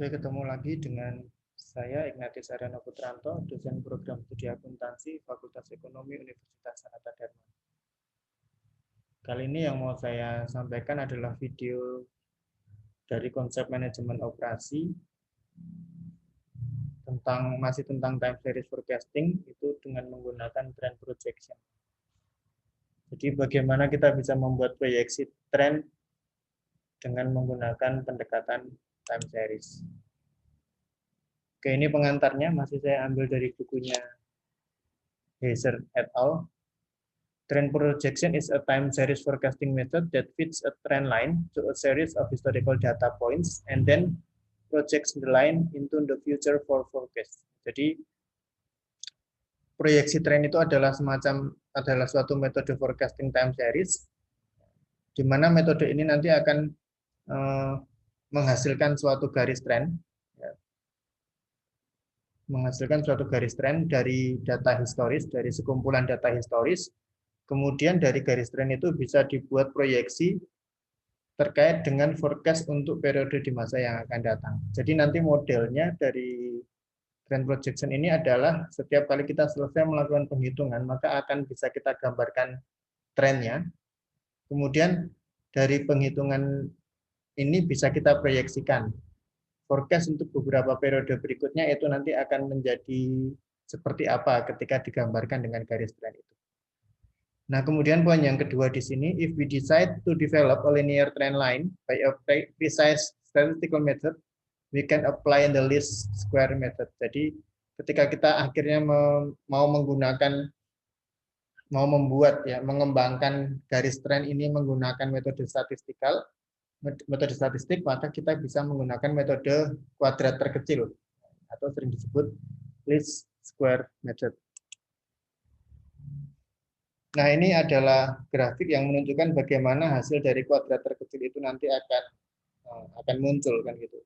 Oke, ketemu lagi dengan saya Ignatius Aryano Putranto, dosen program studi akuntansi Fakultas Ekonomi Universitas Sanata Dharma. Kali ini yang mau saya sampaikan adalah video dari konsep manajemen operasi masih tentang time series forecasting itu dengan menggunakan trend projection. Jadi bagaimana kita bisa membuat proyeksi tren dengan menggunakan pendekatan time series. Oke, ini pengantarnya masih saya ambil dari bukunya Heiser et al. Trend projection is a time series forecasting method that fits a trend line to a series of historical data points and then projects the line into the future for forecast. Jadi proyeksi tren itu adalah suatu metode forecasting time series, di mana metode ini nanti akan menghasilkan suatu garis tren, dari data historis, dari sekumpulan data historis. Kemudian dari garis tren itu bisa dibuat proyeksi terkait dengan forecast untuk periode di masa yang akan datang. Jadi nanti modelnya dari trend projection ini adalah setiap kali kita selesai melakukan penghitungan, maka akan bisa kita gambarkan trennya. Kemudian dari penghitungan ini bisa kita proyeksikan. Forecast untuk beberapa periode berikutnya itu nanti akan menjadi seperti apa ketika digambarkan dengan garis tren itu. Nah, kemudian poin yang kedua di sini, if we decide to develop a linear trend line by a precise statistical method, we can apply the least square method. Jadi, ketika kita akhirnya mengembangkan garis tren ini menggunakan metode statistik, maka kita bisa menggunakan metode kuadrat terkecil atau sering disebut least square method. Nah, ini adalah grafik yang menunjukkan bagaimana hasil dari kuadrat terkecil itu nanti akan muncul kan gitu.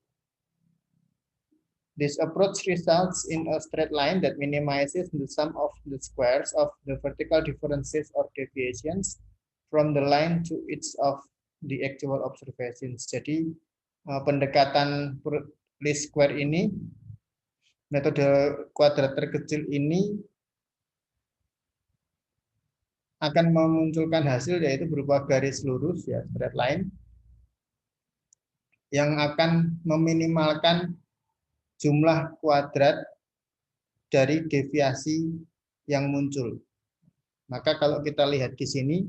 This approach results in a straight line that minimizes the sum of the squares of the vertical differences or deviations from the line to each of the actual observations. Jadi pendekatan least square ini, metode kuadrat terkecil ini akan memunculkan hasil yaitu berupa garis lurus ya, straight line, yang akan meminimalkan jumlah kuadrat dari deviasi yang muncul. Maka kalau kita lihat di sini,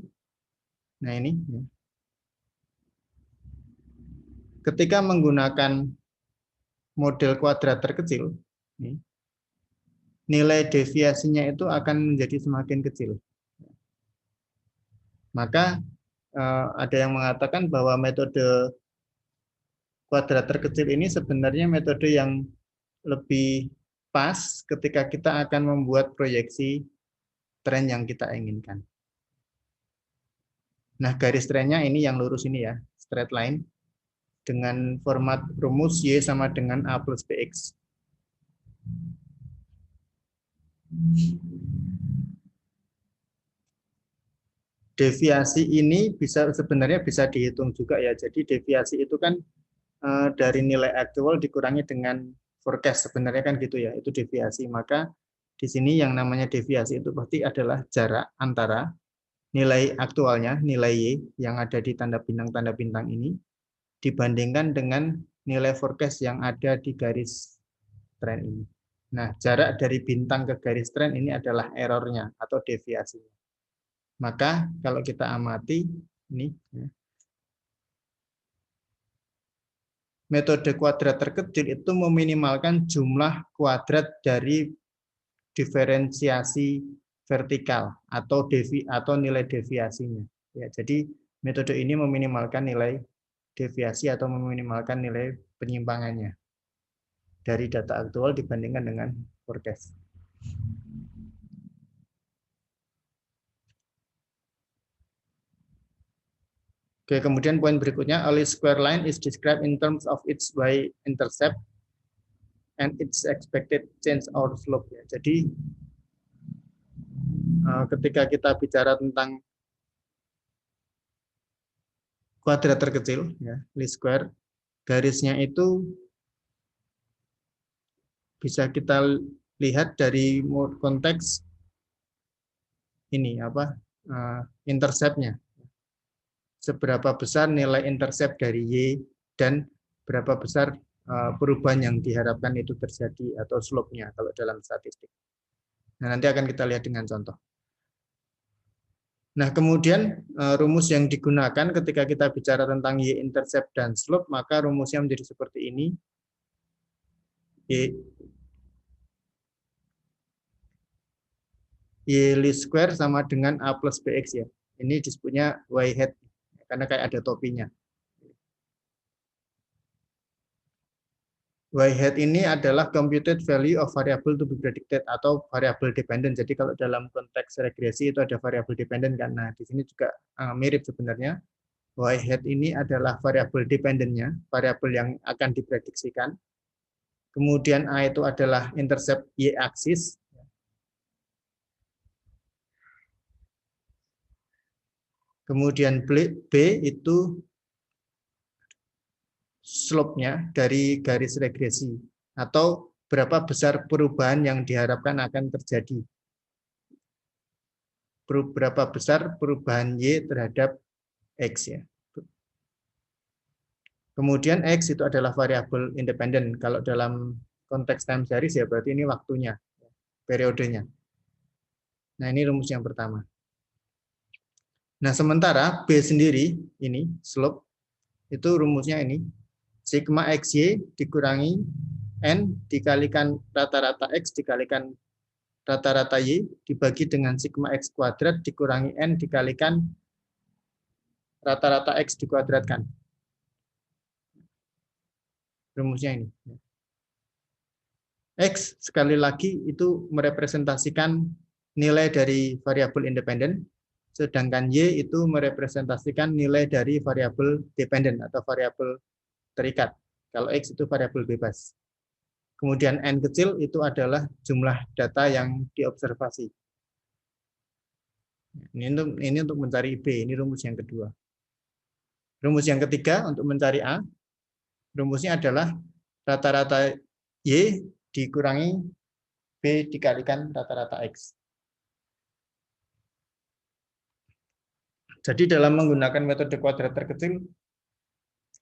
nah ini, ketika menggunakan model kuadrat terkecil, nilai deviasinya itu akan menjadi semakin kecil. Maka ada yang mengatakan bahwa metode kuadrat terkecil ini sebenarnya metode yang lebih pas ketika kita akan membuat proyeksi tren yang kita inginkan. Nah, garis trennya ini yang lurus ini ya, straight line, dengan format rumus Y sama dengan A plus BX. Deviasi ini sebenarnya bisa dihitung juga ya. Jadi deviasi itu kan dari nilai aktual dikurangi dengan forecast, sebenarnya kan gitu ya. Itu deviasi. Maka di sini yang namanya deviasi itu pasti adalah jarak antara nilai aktualnya, nilai Y yang ada di tanda bintang ini dibandingkan dengan nilai forecast yang ada di garis tren ini. Nah, jarak dari bintang ke garis tren ini adalah errornya atau deviasinya. Maka kalau kita amati ini, metode kuadrat terkecil itu meminimalkan jumlah kuadrat dari diferensiasi vertikal atau nilai deviasinya. Ya, jadi metode ini meminimalkan nilai deviasi atau meminimalkan nilai penyimpangannya dari data aktual dibandingkan dengan forecast. Oke, kemudian poin berikutnya, a least square line is described in terms of its y-intercept and its expected change or slope. Ya. Jadi ketika kita bicara tentang kuadrat terkecil, ya, least square, garisnya itu bisa kita lihat dari konteks ini intercept-nya. Seberapa besar nilai intercept dari Y dan berapa besar perubahan yang diharapkan itu terjadi atau slope-nya kalau dalam statistik. Nah, nanti akan kita lihat dengan contoh. Nah, kemudian rumus yang digunakan ketika kita bicara tentang Y-intercept dan slope, maka rumusnya menjadi seperti ini. Y least square sama dengan A plus BX ya. Ini disebutnya Y hat, karena kayak ada topinya. Y hat ini adalah computed value of variable to be predicted atau variable dependent. Jadi kalau dalam konteks regresi itu ada variable dependent kan. Nah, di sini juga mirip sebenarnya. Y hat ini adalah variable dependentnya, variabel yang akan diprediksikan. Kemudian A itu adalah intercept Y aksis. Kemudian B itu slope-nya dari garis regresi atau berapa besar perubahan yang diharapkan akan terjadi. Berapa besar perubahan Y terhadap X ya. Kemudian X itu adalah variabel independen. Kalau dalam konteks time series ya berarti ini waktunya, periodenya. Nah, ini rumus yang pertama. Nah, sementara B sendiri ini slope itu rumusnya ini sigma XY dikurangi N dikalikan rata-rata X dikalikan rata-rata Y dibagi dengan sigma X kuadrat dikurangi N dikalikan rata-rata X dikuadratkan. Rumusnya ini. X sekali lagi itu merepresentasikan nilai dari variabel independen, sedangkan Y itu merepresentasikan nilai dari variabel dependen atau variabel terikat. Kalau X itu variabel bebas. Kemudian N kecil itu adalah jumlah data yang diobservasi. Ini untuk mencari B, ini rumus yang kedua. Rumus yang ketiga untuk mencari A, rumusnya adalah rata-rata Y dikurangi B dikalikan rata-rata X. Jadi dalam menggunakan metode kuadrat terkecil,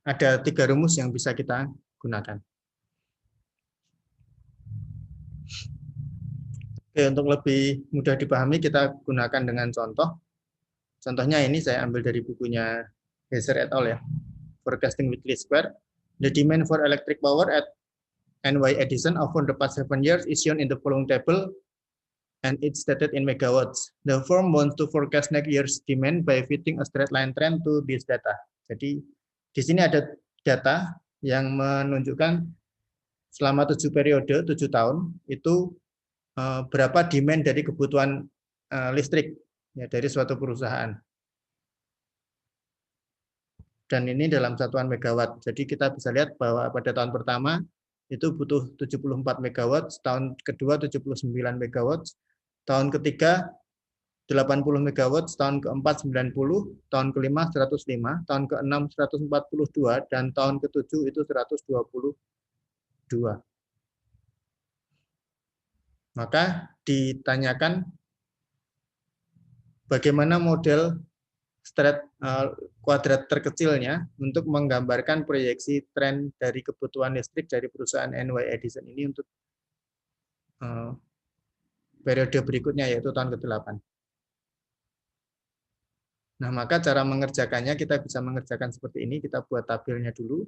ada 3 rumus yang bisa kita gunakan. Oke, untuk lebih mudah dipahami, kita gunakan dengan contoh. Contohnya ini saya ambil dari bukunya Hesser et al. Ya. Forecasting with least square. The demand for electric power at NY Edison over the past 7 years is shown in the following table and it's stated in megawatts. The firm wants to forecast next year's demand by fitting a straight line trend to this data. Jadi di sini ada data yang menunjukkan selama 7 periode, 7 tahun itu berapa demand dari kebutuhan listrik ya, dari suatu perusahaan. Dan ini dalam satuan megawatt. Jadi kita bisa lihat bahwa pada tahun pertama itu butuh 74 megawatt, tahun kedua 79 megawatt, tahun ketiga 80 megawatt, tahun keempat 90, tahun kelima 105, tahun keenam 142, dan tahun ketujuh itu 122. Maka ditanyakan bagaimana model kuadrat terkecilnya untuk menggambarkan proyeksi tren dari kebutuhan listrik dari perusahaan NY Edison ini untuk periode berikutnya yaitu tahun ke-8. Nah, maka cara mengerjakannya kita bisa mengerjakan seperti ini, kita buat tabelnya dulu,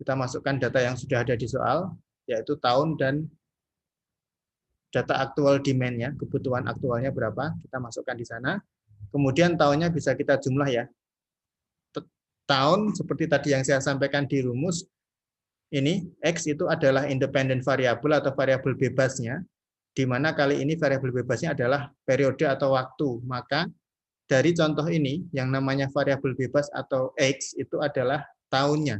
kita masukkan data yang sudah ada di soal, yaitu tahun dan data aktual demand-nya, kebutuhan aktualnya berapa, kita masukkan di sana. Kemudian tahunnya bisa kita jumlah ya. Tahun seperti tadi yang saya sampaikan di rumus, ini X itu adalah independent variable atau variabel bebasnya, di mana kali ini variabel bebasnya adalah periode atau waktu. Maka dari contoh ini, yang namanya variabel bebas atau X itu adalah tahunnya.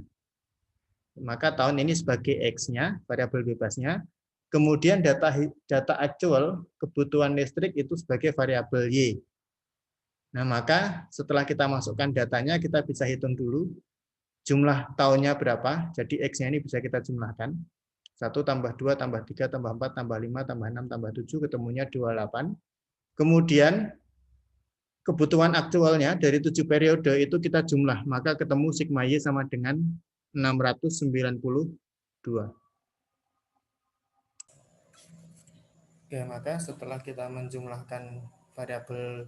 Maka tahun ini sebagai X-nya, variabel bebasnya. Kemudian data aktual kebutuhan listrik itu sebagai variabel Y. Nah, maka setelah kita masukkan datanya, kita bisa hitung dulu jumlah tahunnya berapa. Jadi X-nya ini bisa kita jumlahkan. 1 tambah 2 tambah 3 tambah 4 tambah 5 tambah 6 tambah 7 ketemunya 28. Kemudian kebutuhan aktualnya dari 7 periode itu kita jumlah, maka ketemu sigma Y sama dengan 692. Oke, maka setelah kita menjumlahkan variabel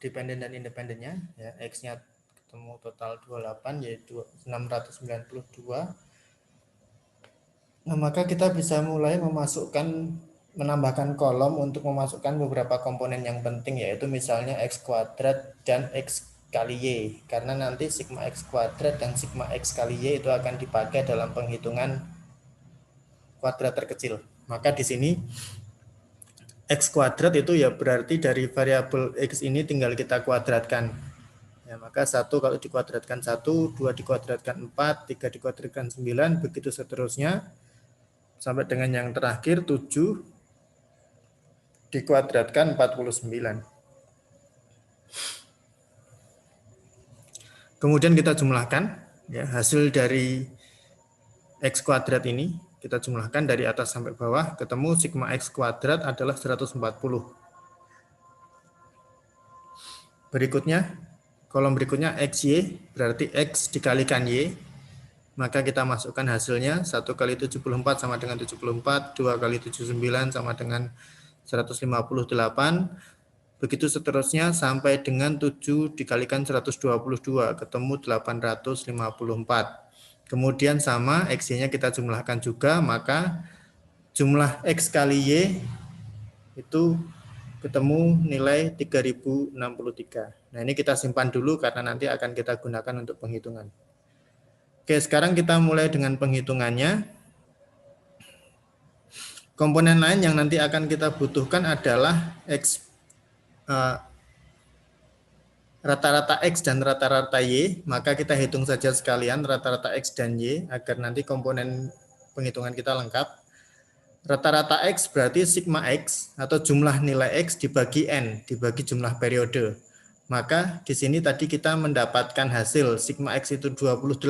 dependen dan independennya, ya, X-nya ketemu total 28 yaitu 692. Nah, maka kita bisa mulai menambahkan kolom untuk memasukkan beberapa komponen yang penting, yaitu misalnya X kuadrat dan X kali Y. Karena nanti sigma X kuadrat dan sigma X kali Y itu akan dipakai dalam penghitungan kuadrat terkecil. Maka di sini X kuadrat itu ya berarti dari variabel X ini tinggal kita kuadratkan. Ya, maka 1 kalau dikuadratkan 1, 2 dikuadratkan 4, 3 dikuadratkan 9, begitu seterusnya. Sampai dengan yang terakhir 7 dikuadratkan 49. Kemudian kita jumlahkan, ya, hasil dari X kuadrat ini. Kita jumlahkan dari atas sampai bawah, ketemu sigma X kuadrat adalah 140. Berikutnya, kolom berikutnya XY, berarti X dikalikan Y. Maka kita masukkan hasilnya, 1 kali 74 sama dengan 74, 2 kali 79 sama dengan 158, begitu seterusnya sampai dengan 7 dikalikan 122, ketemu 854. Kemudian sama, X-nya kita jumlahkan juga, maka jumlah X kali Y itu ketemu nilai 3063. Nah, ini kita simpan dulu karena nanti akan kita gunakan untuk penghitungan. Oke, sekarang kita mulai dengan penghitungannya. Komponen lain yang nanti akan kita butuhkan adalah X rata-rata X dan rata-rata Y, maka kita hitung saja sekalian rata-rata X dan Y agar nanti komponen penghitungan kita lengkap. Rata-rata X berarti sigma X atau jumlah nilai X dibagi N, dibagi jumlah periode. Maka di sini tadi kita mendapatkan hasil sigma X itu 28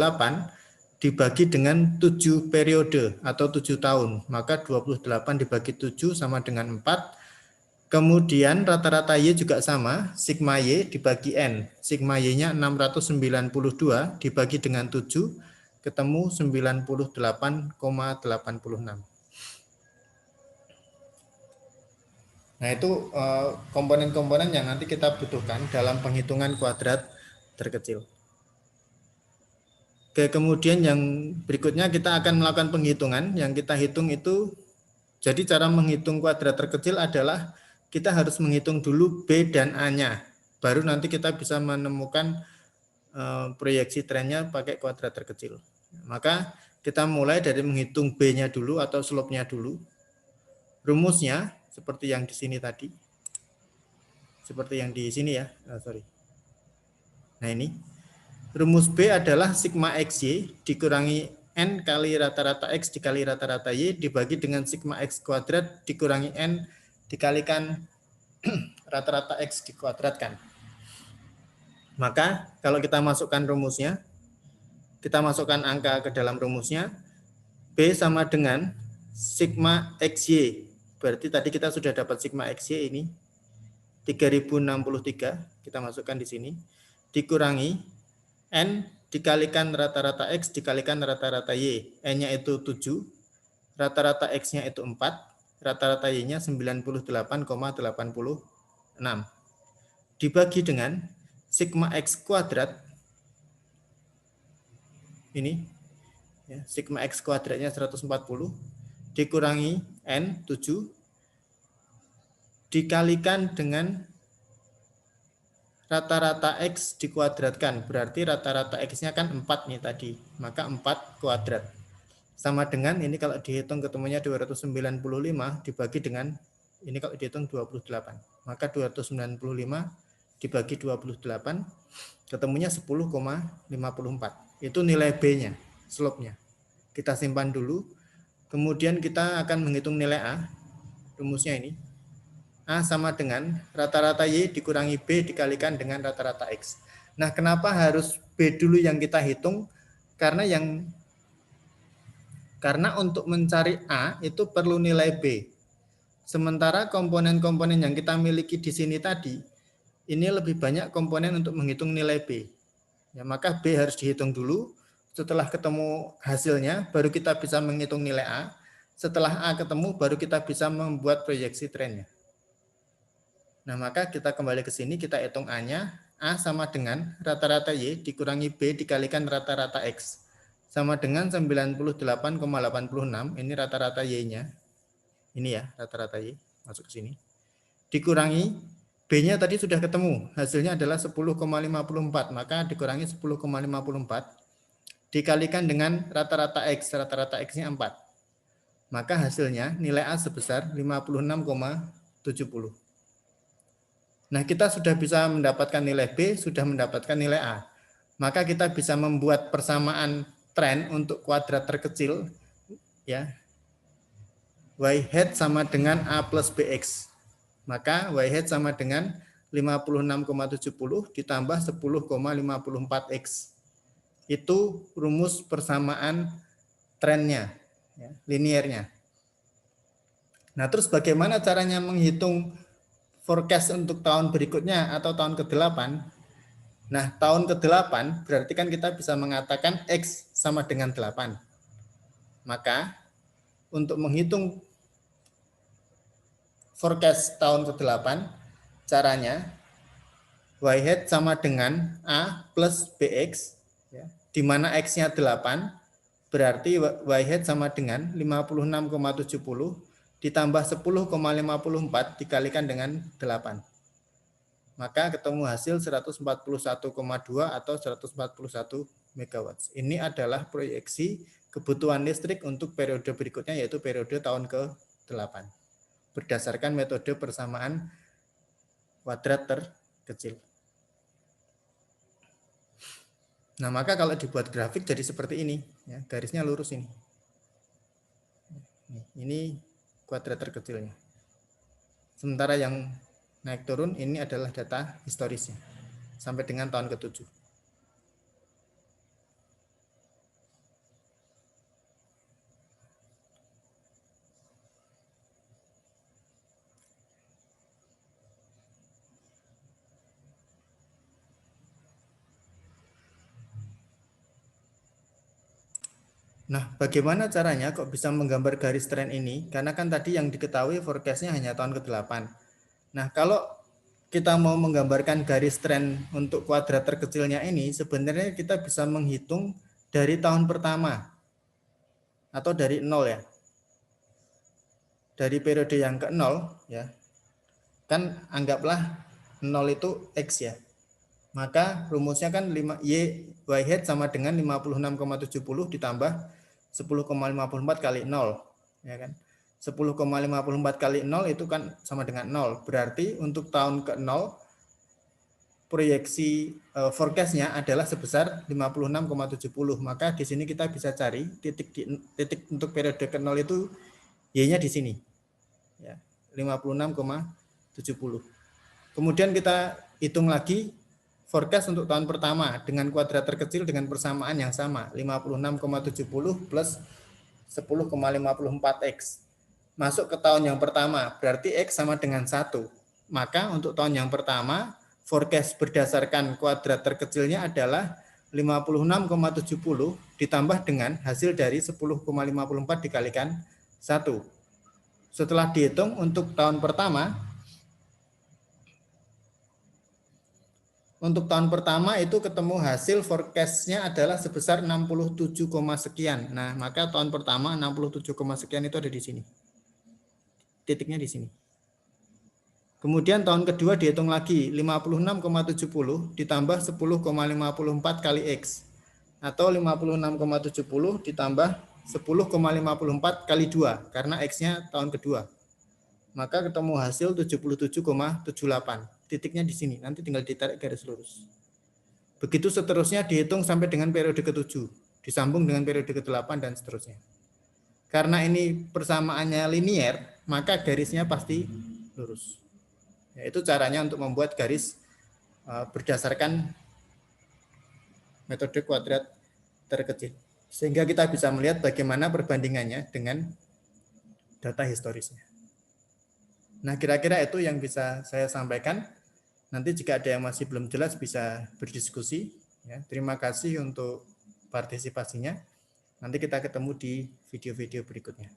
dibagi dengan 7 periode atau 7 tahun. Maka 28 dibagi 7 sama dengan 4. Kemudian rata-rata Y juga sama, sigma Y dibagi N. Sigma Y-nya 692 dibagi dengan 7, ketemu 98,86. Nah, itu komponen-komponen yang nanti kita butuhkan dalam penghitungan kuadrat terkecil. Oke, kemudian yang berikutnya kita akan melakukan penghitungan. Yang kita hitung itu, jadi cara menghitung kuadrat terkecil adalah kita harus menghitung dulu B dan A-nya. Baru nanti kita bisa menemukan proyeksi trennya pakai kuadrat terkecil. Maka kita mulai dari menghitung B-nya dulu atau slope-nya dulu. Rumusnya seperti yang di sini tadi. Seperti yang di sini ya. Nah, ini. Rumus B adalah sigma XY dikurangi N kali rata-rata X dikali rata-rata Y dibagi dengan sigma X kuadrat dikurangi N dikalikan rata-rata X dikuadratkan. Maka kalau kita masukkan rumusnya, kita masukkan angka ke dalam rumusnya, B sama dengan sigma XY. Berarti tadi kita sudah dapat sigma XY ini 3063, kita masukkan di sini, dikurangi N dikalikan rata-rata X dikalikan rata-rata Y. N-nya itu 7, rata-rata X-nya itu 4, rata-rata Y-nya 98,86. Dibagi dengan sigma X kuadrat, ini, ya, sigma X kuadratnya 140, dikurangi N, 7, dikalikan dengan rata-rata X dikuadratkan, berarti rata-rata X-nya kan 4 nih tadi, maka 4 kuadrat. Sama dengan, ini kalau dihitung ketemunya 295, dibagi dengan, ini kalau dihitung 28, maka 295 dibagi 28, ketemunya 10,54. Itu nilai B-nya, slope-nya. Kita simpan dulu, kemudian kita akan menghitung nilai A, rumusnya ini. A sama dengan rata-rata Y dikurangi B dikalikan dengan rata-rata X. Nah, kenapa harus B dulu yang kita hitung? Karena yang Karena untuk mencari A itu perlu nilai B. Sementara komponen-komponen yang kita miliki di sini tadi, ini lebih banyak komponen untuk menghitung nilai B. Ya, maka B harus dihitung dulu. Setelah ketemu hasilnya, baru kita bisa menghitung nilai A. Setelah A ketemu, baru kita bisa membuat proyeksi trennya. Nah, maka kita kembali ke sini, kita hitung A-nya. A sama dengan rata-rata Y dikurangi B dikalikan rata-rata X. Sama dengan 98,86, ini rata-rata Y-nya. Ini ya, rata-rata Y, masuk ke sini. Dikurangi, B-nya tadi sudah ketemu, hasilnya adalah 10,54, maka dikurangi 10,54, dikalikan dengan rata-rata X, rata-rata X-nya 4. Maka hasilnya nilai A sebesar 56,70. Nah, kita sudah bisa mendapatkan nilai B, sudah mendapatkan nilai A. Maka kita bisa membuat persamaan tren untuk kuadrat terkecil, ya. Y hat sama dengan A plus BX. Maka Y hat sama dengan 56,70 ditambah 10,54X. Itu rumus persamaan trennya, ya, linearnya. Nah, terus bagaimana caranya menghitung forecast untuk tahun berikutnya atau tahun ke-8? Nah, tahun ke-8 berarti kan kita bisa mengatakan X sama dengan 8. Maka untuk menghitung forecast tahun ke-8, caranya Y hat sama dengan A plus BX, ya, di mana X-nya 8, berarti Y hat sama dengan 56,70 ditambah 10,54 dikalikan dengan 8. Maka ketemu hasil 141,2 atau 141 megawatt. Ini adalah proyeksi kebutuhan listrik untuk periode berikutnya, yaitu periode tahun ke-8. Berdasarkan metode persamaan kuadrat terkecil. Nah, maka kalau dibuat grafik jadi seperti ini, ya, garisnya lurus ini. Ini kuadrat terkecilnya. Sementara yang naik turun ini adalah data historisnya sampai dengan tahun ke-7. Nah, bagaimana caranya kok bisa menggambar garis tren ini? Karena kan tadi yang diketahui forecast-nya hanya tahun ke-8. Nah, kalau kita mau menggambarkan garis tren untuk kuadrat terkecilnya ini, sebenarnya kita bisa menghitung dari tahun pertama atau dari 0 ya. Dari periode yang ke-0 ya. Kan anggaplah 0 itu X ya. Maka rumusnya kan Y hat sama dengan 56,70 ditambah 10,54 kali 0, ya kan? 10,54 kali 0 itu kan sama dengan 0. Berarti untuk tahun ke-0 proyeksi forecast-nya adalah sebesar 56,70. Maka di sini kita bisa cari titik untuk periode ke-0 itu Y-nya di sini. Ya, 56,70. Kemudian kita hitung lagi forecast untuk tahun pertama dengan kuadrat terkecil dengan persamaan yang sama, 56,70 plus 10,54X. Masuk ke tahun yang pertama, berarti X sama dengan 1. Maka untuk tahun yang pertama, forecast berdasarkan kuadrat terkecilnya adalah 56,70 ditambah dengan hasil dari 10,54 dikalikan 1. Setelah dihitung untuk tahun pertama, itu ketemu hasil forecast-nya adalah sebesar 67, sekian. Nah, maka tahun pertama 67, sekian itu ada di sini. Titiknya di sini. Kemudian tahun kedua dihitung lagi 56,70 ditambah 10,54 kali X atau 56,70 ditambah 10,54 kali 2 karena X-nya tahun kedua. Maka ketemu hasil 77,78. Titiknya di sini. Nanti tinggal ditarik garis lurus. Begitu seterusnya dihitung sampai dengan periode ke-7. Disambung dengan periode ke-8 dan seterusnya. Karena ini persamaannya linier, maka garisnya pasti lurus. Itu caranya untuk membuat garis berdasarkan metode kuadrat terkecil. Sehingga kita bisa melihat bagaimana perbandingannya dengan data historisnya. Nah, kira-kira itu yang bisa saya sampaikan. Nanti jika ada yang masih belum jelas bisa berdiskusi. Ya, terima kasih untuk partisipasinya. Nanti kita ketemu di video-video berikutnya.